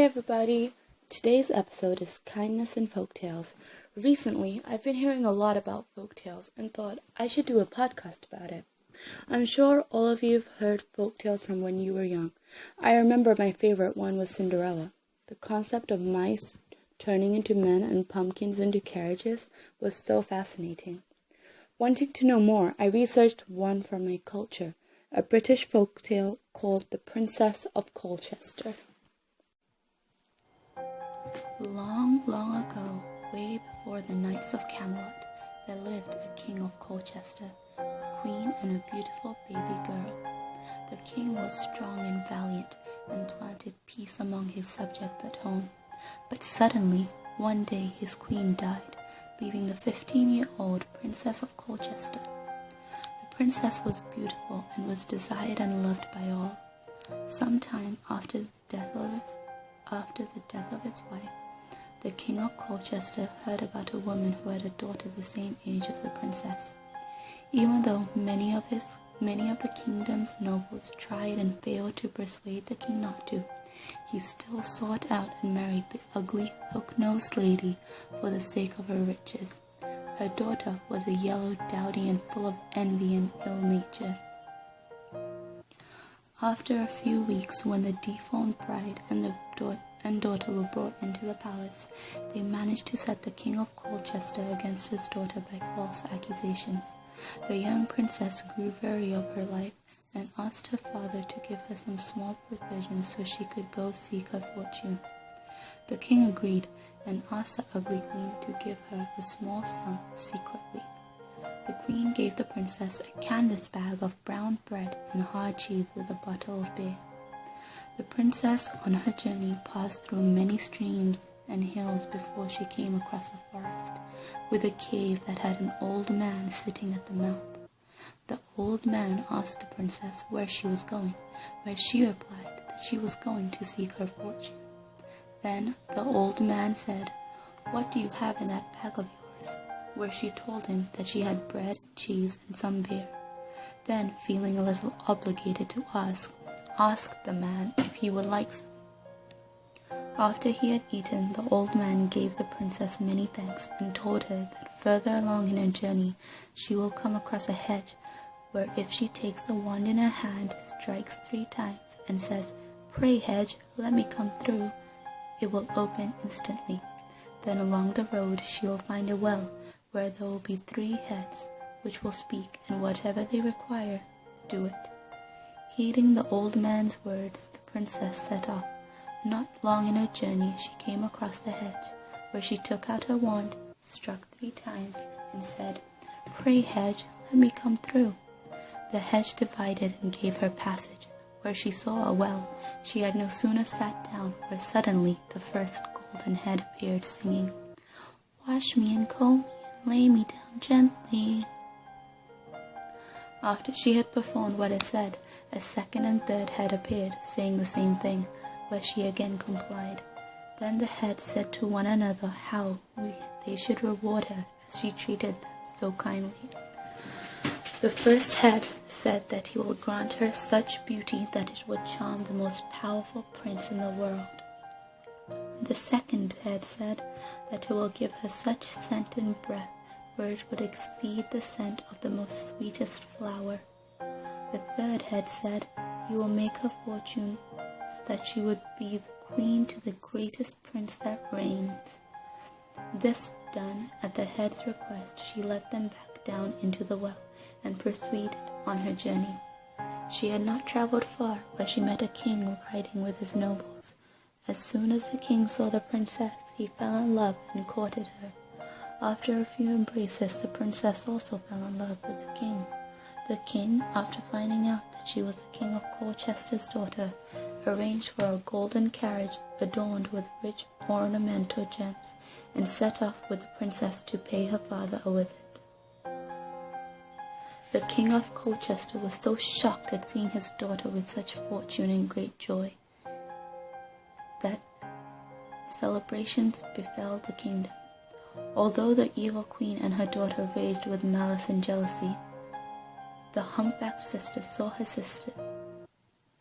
everybody! Today's episode is Kindness in Folktales. Recently, I've been hearing a lot about folktales and thought I should do a podcast about it. I'm sure all of you have heard folktales from when you were young. I remember my favorite one was Cinderella. The concept of mice turning into men and pumpkins into carriages was so fascinating. Wanting to know more, I researched one from my culture, a British folktale called The Princess of Colchester. Long, long ago, way before the Knights of Camelot, there lived a king of Colchester, a queen and a beautiful baby girl. The king was strong and valiant and planted peace among his subjects at home. But suddenly, one day his queen died, leaving the 15-year-old Princess of Colchester. The princess was beautiful and was desired and loved by all. Sometime after the death of his wife, the king of Colchester heard about a woman who had a daughter the same age as the princess. Even though many of the kingdom's nobles tried and failed to persuade the king not to, he still sought out and married the ugly, hook-nosed lady for the sake of her riches. Her daughter was a yellow dowdy and full of envy and ill nature. After a few weeks, when the deformed bride and daughter were brought into the palace, they managed to set the king of Colchester against his daughter by false accusations. The young princess grew weary of her life and asked her father to give her some small provisions so she could go seek her fortune. The king agreed and asked the ugly queen to give her a small sum secretly. The queen gave the princess a canvas bag of brown bread and hard cheese with a bottle of beer. The princess on her journey passed through many streams and hills before she came across a forest with a cave that had an old man sitting at the mouth. The old man asked the princess where she was going, where she replied that she was going to seek her fortune. Then the old man said, "What do you have in that bag of yours?" Where she told him that she had bread, cheese, and some beer. Then, feeling a little obligated to asked the man if he would like some. After he had eaten, the old man gave the princess many thanks and told her that further along in her journey she will come across a hedge where if she takes a wand in her hand, strikes 3 times and says, "Pray, hedge, let me come through," it will open instantly. Then along the road she will find a well where there will be 3 heads which will speak, and whatever they require, do it. Heeding the old man's words, the princess set off. Not long in her journey, she came across the hedge, where she took out her wand, struck 3 times, and said, "Pray, hedge, let me come through." The hedge divided and gave her passage. Where she saw a well, she had no sooner sat down, where suddenly the first golden head appeared, singing, "Wash me and comb me and lay me down gently." After she had performed what is said, a second and third head appeared, saying the same thing, where she again complied. Then the heads said to one another how they should reward her as she treated them so kindly. The first head said that he will grant her such beauty that it would charm the most powerful prince in the world. The second head said that it will give her such scent and breath where it would exceed the scent of the most sweetest flower. The third head said he will make her fortune so that she would be the queen to the greatest prince that reigns. This done, at the head's request, she let them back down into the well and proceeded on her journey. She had not traveled far where she met a king riding with his nobles. As soon as the king saw the princess, he fell in love and courted her. After a few embraces, the princess also fell in love with the king. The king, after finding out that she was the king of Colchester's daughter, arranged for a golden carriage adorned with rich ornamental gems, and set off with the princess to pay her father a visit. The king of Colchester was so shocked at seeing his daughter with such fortune and great joy that celebrations befell the kingdom. Although the evil queen and her daughter raged with malice and jealousy, the humpbacked sister saw her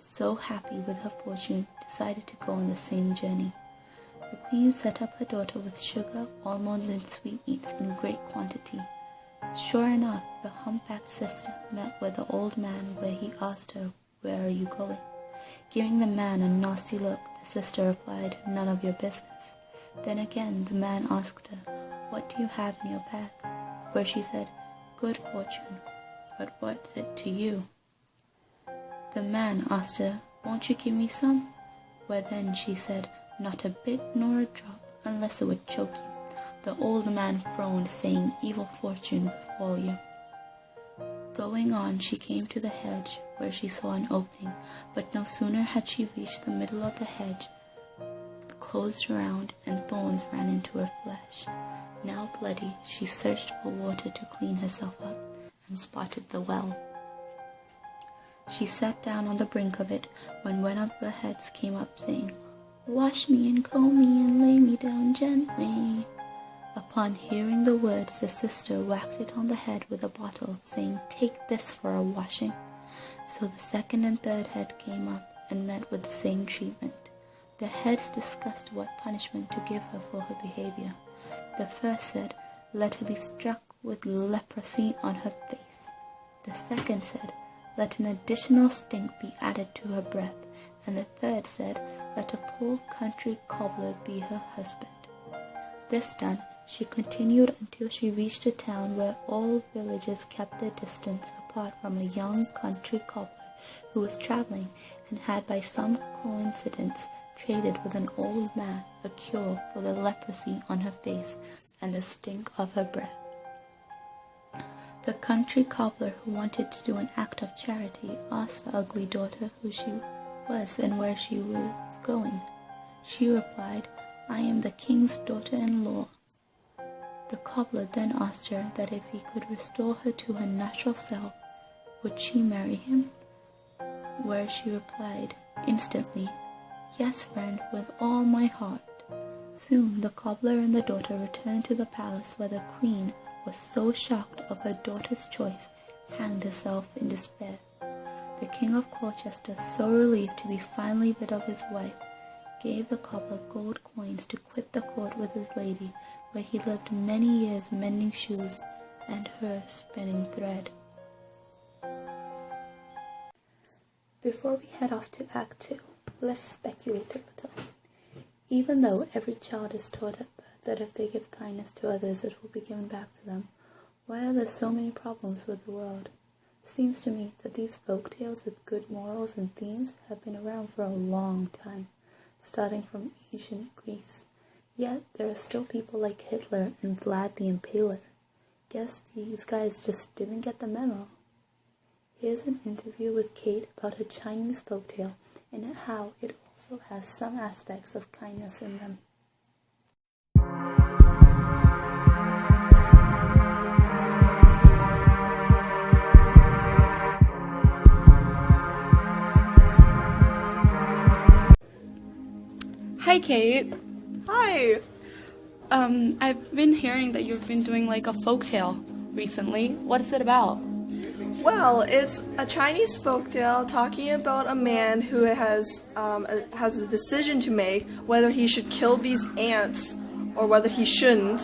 so happy with her fortune, decided to go on the same journey. The queen set up her daughter with sugar, almonds, and sweetmeats in great quantity. Sure enough, the humpbacked sister met with the old man, where he asked her, "Where are you going?" Giving the man a nasty look, the sister replied, "None of your business." Then again the man asked her, "What do you have in your bag?" Where she said, "Good fortune, but what's it to you?" The man asked her, "Won't you give me some?" Where then she said, "Not a bit nor a drop, unless it would choke you." The old man frowned, saying, "Evil fortune befall you." Going on, she came to the hedge, where she saw an opening, but no sooner had she reached the middle of the hedge, closed around, and thorns ran into her flesh. Now bloody, she searched for water to clean herself up, and spotted the well. She sat down on the brink of it, when one of the heads came up, saying, "Wash me and comb me and lay me down gently." Upon hearing the words, the sister whacked it on the head with a bottle, saying, "Take this for a washing." So the second and third head came up and met with the same treatment. The heads discussed what punishment to give her for her behavior. The first said, "Let her be struck with leprosy on her face." The second said, "Let an additional stink be added to her breath." And the third said, "Let a poor country cobbler be her husband." This done, she continued until she reached a town where all villagers kept their distance apart from a young country cobbler who was traveling and had by some coincidence traded with an old man a cure for the leprosy on her face and the stink of her breath. The country cobbler, who wanted to do an act of charity, asked the ugly daughter who she was and where she was going. She replied, "I am the king's daughter-in-law." The cobbler then asked her that if he could restore her to her natural self, would she marry him? Where she replied instantly, "Yes, friend, with all my heart." Soon the cobbler and the daughter returned to the palace, where the queen was so shocked of her daughter's choice, hanged herself in despair. The king of Colchester, so relieved to be finally rid of his wife, gave the cobbler gold coins to quit the court with his lady, where he lived many years mending shoes and her spinning thread. Before we head off to Act 2, let's speculate a little. Even though every child is taught at birth that if they give kindness to others it will be given back to them, why are there so many problems with the world? Seems to me that these folk tales with good morals and themes have been around for a long time, starting from ancient Greece. Yet there are still people like Hitler and Vlad the Impaler. Guess these guys just didn't get the memo. Here's an interview with Kate about her Chinese folktale and how it also has some aspects of kindness in them. Hi, Kate. Hi. I've been hearing that you've been doing like a folktale recently. What is it about? Well, it's a Chinese folktale talking about a man who has a decision to make whether he should kill these ants or whether he shouldn't,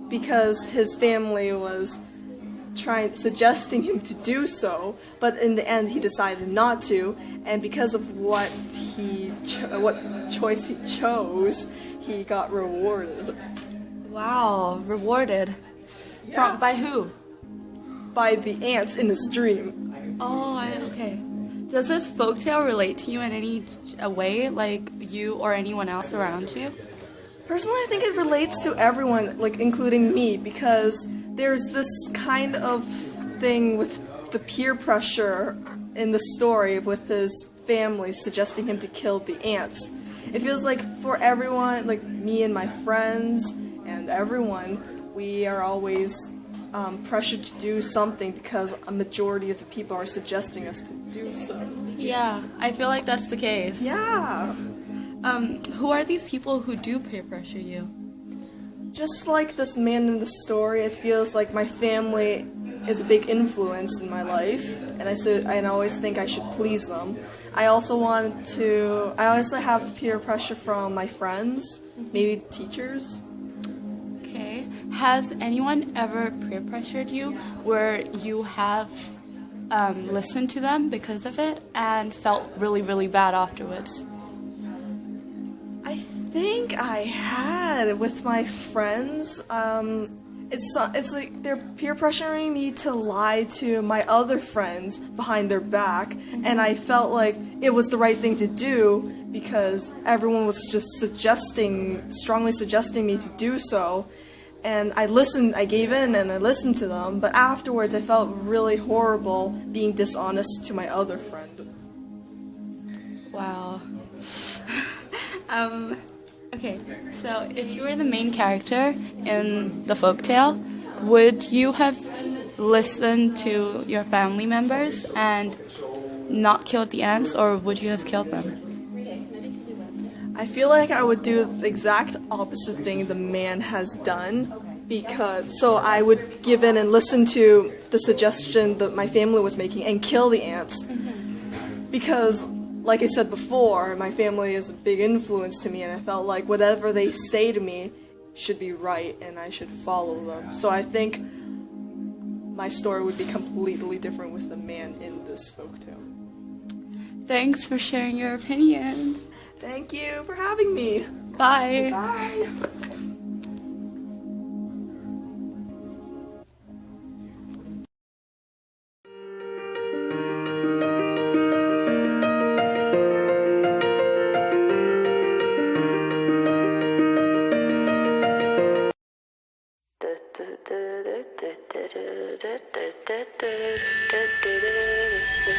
because his family was suggesting him to do so, but in the end he decided not to, and because of what choice he chose, he got rewarded. Wow, rewarded. Yeah. By who? By the ants in his dream. Oh, okay. Does this folktale relate to you in any way, like you or anyone else around you? Personally, I think it relates to everyone, like including me, because there's this kind of thing with the peer pressure in the story with his family suggesting him to kill the ants. It feels like for everyone, like me and my friends and everyone, we are always pressured to do something because a majority of the people are suggesting us to do so. Yeah, I feel like that's the case. Yeah. Who are these people who do peer pressure you? Just like this man in the story, it feels like my family is a big influence in my life, and I always think I should please them. I also have peer pressure from my friends, maybe teachers. Okay. Has anyone ever peer pressured you where you have listened to them because of it and felt really, really bad afterwards? I think I had with my friends. It's like they're peer pressuring me to lie to my other friends behind their back, and I felt like it was the right thing to do because everyone was just strongly suggesting me to do so. And I gave in and I listened to them, but afterwards I felt really horrible being dishonest to my other friend. Wow. Okay, so if you were the main character in the folktale, would you have listened to your family members and not killed the ants, or would you have killed them? I feel like I would do the exact opposite thing the man has done, so I would give in and listen to the suggestion that my family was making and kill the ants. Because, like I said before, my family is a big influence to me, and I felt like whatever they say to me should be right and I should follow them. So I think my story would be completely different with the man in this folktale. Thanks for sharing your opinions. Thank you for having me. Bye. Bye.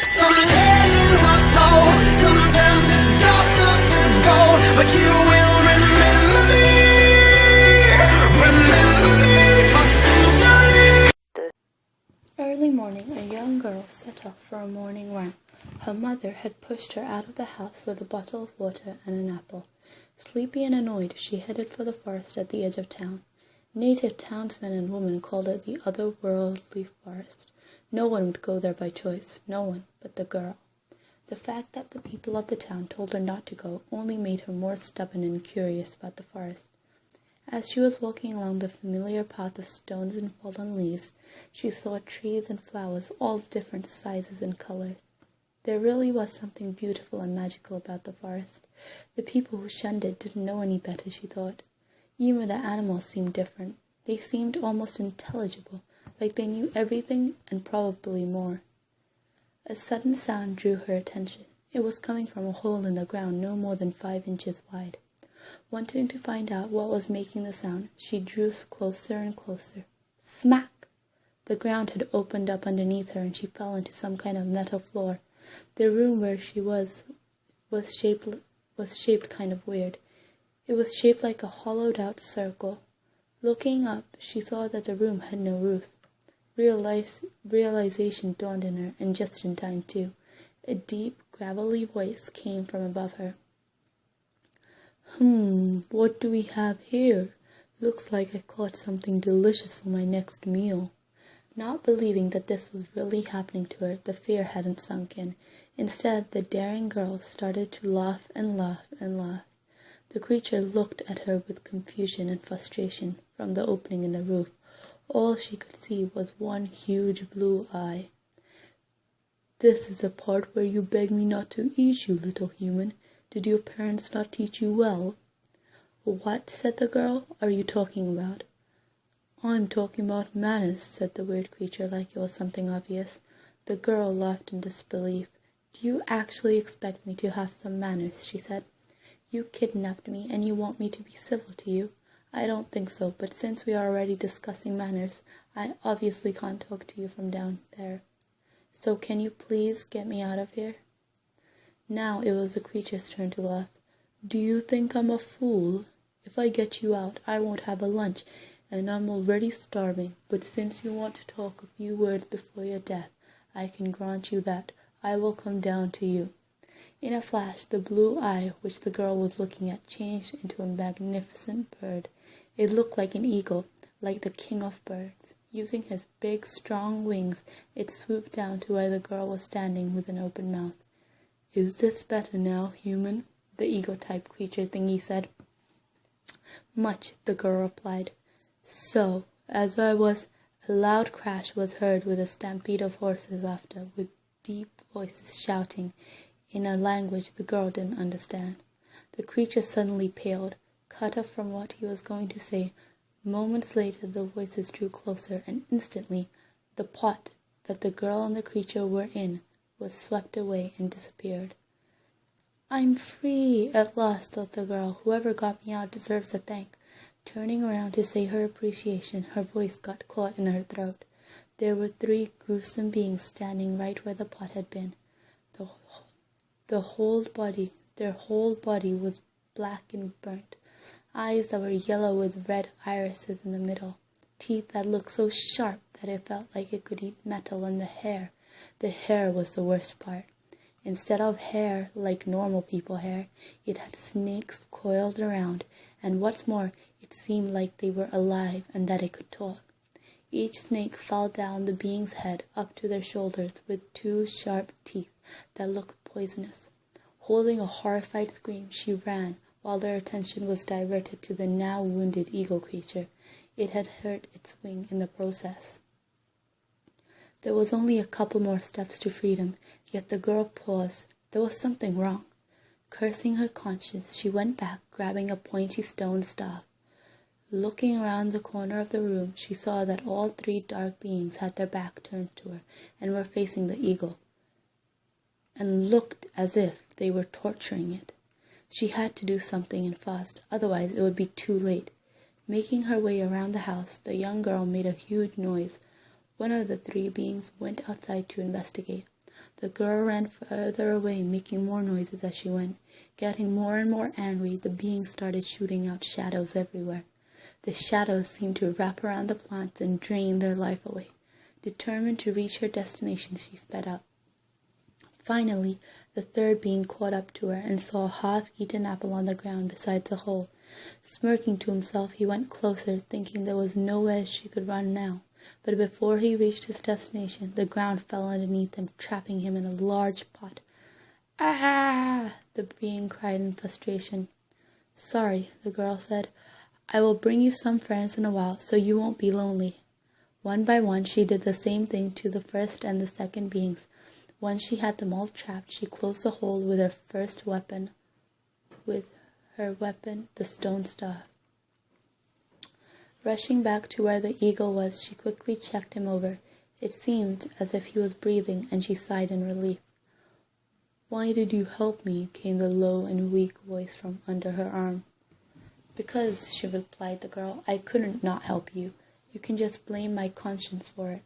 Some legends are told, some turn to dust or to gold, but you will remember me for centuries. Early morning, a young girl set off for a morning run. Her mother had pushed her out of the house with a bottle of water and an apple. Sleepy and annoyed, she headed for the forest at the edge of town. Native townsmen and women called it the otherworldly forest. No one would go there by choice, no one but the girl. The fact that the people of the town told her not to go only made her more stubborn and curious about the forest. As she was walking along the familiar path of stones and fallen leaves, she saw trees and flowers, all different sizes and colors. There really was something beautiful and magical about the forest. The people who shunned it didn't know any better, she thought. Even the animals seemed different. They seemed almost intelligible, like they knew everything and probably more. A sudden sound drew her attention. It was coming from a hole in the ground no more than 5 inches wide. Wanting to find out what was making the sound, she drew closer and closer. Smack! The ground had opened up underneath her and she fell into some kind of metal floor. The room where she was shaped kind of weird. It was shaped like a hollowed-out circle. Looking up, she saw that the room had no roof. Realization dawned in her, and just in time, too. A deep, gravelly voice came from above her. What do we have here? Looks like I caught something delicious for my next meal. Not believing that this was really happening to her, the fear hadn't sunk in. Instead, the daring girl started to laugh and laugh and laugh. The creature looked at her with confusion and frustration from the opening in the roof. All she could see was one huge blue eye. "This is the part where you beg me not to eat you, little human. Did your parents not teach you well?" "What," said the girl, "are you talking about?" "I'm talking about manners," said the weird creature like it was something obvious. The girl laughed in disbelief. "Do you actually expect me to have some manners?" she said. "You kidnapped me, and you want me to be civil to you? I don't think so, but since we are already discussing manners, I obviously can't talk to you from down there. So can you please get me out of here?" Now it was the creature's turn to laugh. "Do you think I'm a fool? If I get you out, I won't have a lunch, and I'm already starving. But since you want to talk a few words before your death, I can grant you that. I will come down to you." In a flash, the blue eye which the girl was looking at changed into a magnificent bird. It looked like an eagle, like the king of birds. Using his big, strong wings, it swooped down to where the girl was standing with an open mouth. "Is this better now, human?" the eagle-type creature thingy said. "Much," the girl replied. "So, as I was—" A loud crash was heard with a stampede of horses after, with deep voices shouting in a language the girl didn't understand. The creature suddenly paled, cut off from what he was going to say. Moments later the voices drew closer, and instantly the pot that the girl and the creature were in was swept away and disappeared. "I'm free at last," thought the girl. "Whoever got me out deserves a thank." Turning around to say her appreciation, her voice got caught in her throat. There were 3 gruesome beings standing right where the pot had been. Their whole body was black and burnt, eyes that were yellow with red irises in the middle, teeth that looked so sharp that it felt like it could eat metal, and the hair was the worst part. Instead of hair like normal people hair, it had snakes coiled around, and what's more, it seemed like they were alive and that it could talk. Each snake fell down the being's head up to their shoulders with 2 sharp teeth that looked poisonous. Holding a horrified scream, she ran, while their attention was diverted to the now wounded eagle creature. It had hurt its wing in the process. There was only a couple more steps to freedom, yet the girl paused. There was something wrong. Cursing her conscience, she went back, grabbing a pointy stone staff. Looking around the corner of the room, she saw that all 3 dark beings had their back turned to her and were facing the eagle, and looked as if they were torturing it. She had to do something and fast, otherwise it would be too late. Making her way around the house, the young girl made a huge noise. One of the 3 beings went outside to investigate. The girl ran further away, making more noises as she went. Getting more and more angry, the beings started shooting out shadows everywhere. The shadows seemed to wrap around the plants and drain their life away. Determined to reach her destination, she sped up. Finally, the 3rd being caught up to her and saw a half-eaten apple on the ground beside the hole. Smirking to himself, he went closer, thinking there was nowhere she could run now. But before he reached his destination, the ground fell underneath him, trapping him in a large pot. "Ah!" the being cried in frustration. "Sorry," the girl said. "I will bring you some friends in a while, so you won't be lonely." One by one, she did the same thing to the 1st and the 2nd beings. Once she had them all trapped, she closed the hole with her weapon, the stone staff. Rushing back to where the eagle was, she quickly checked him over. It seemed as if he was breathing, and she sighed in relief. "Why did you help me?" came the low and weak voice from under her arm. "Because," she replied the girl, "I couldn't not help you. You can just blame my conscience for it."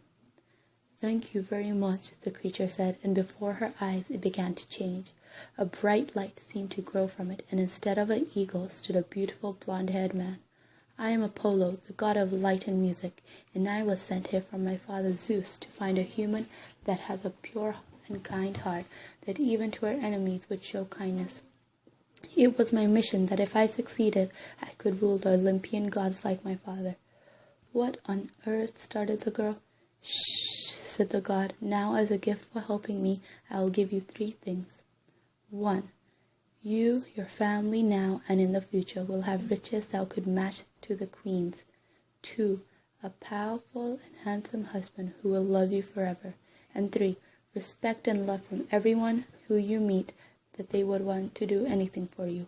"Thank you very much," the creature said, and before her eyes it began to change. A bright light seemed to grow from it, and instead of an eagle stood a beautiful blonde-haired man. "I am Apollo, the god of light and music, and I was sent here from my father Zeus to find a human that has a pure and kind heart, that even to her enemies would show kindness. It was my mission that if I succeeded, I could rule the Olympian gods like my father." "What on earth?" started the girl. "Shh," said the god. "Now, as a gift for helping me, I will give you 3 things. 1. You, your family now and in the future, will have riches that could match to the queen's. 2. A powerful and handsome husband who will love you forever. And 3. Respect and love from everyone who you meet, that they would want to do anything for you."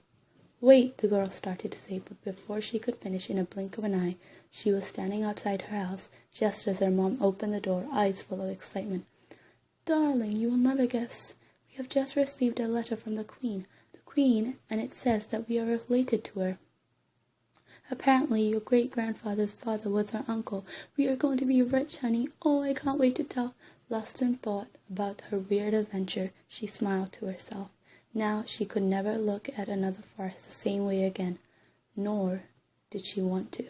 "Wait," the girl started to say, but before she could finish, in a blink of an eye, she was standing outside her house, just as her mom opened the door, eyes full of excitement. "Darling, you will never guess. We have just received a letter from the Queen, and it says that we are related to her. Apparently, your great-grandfather's father was her uncle. We are going to be rich, honey. Oh, I can't wait to tell." Lost in thought about her weird adventure, she smiled to herself. Now she could never look at another forest the same way again, nor did she want to.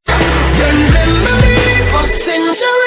Remember me for centuries.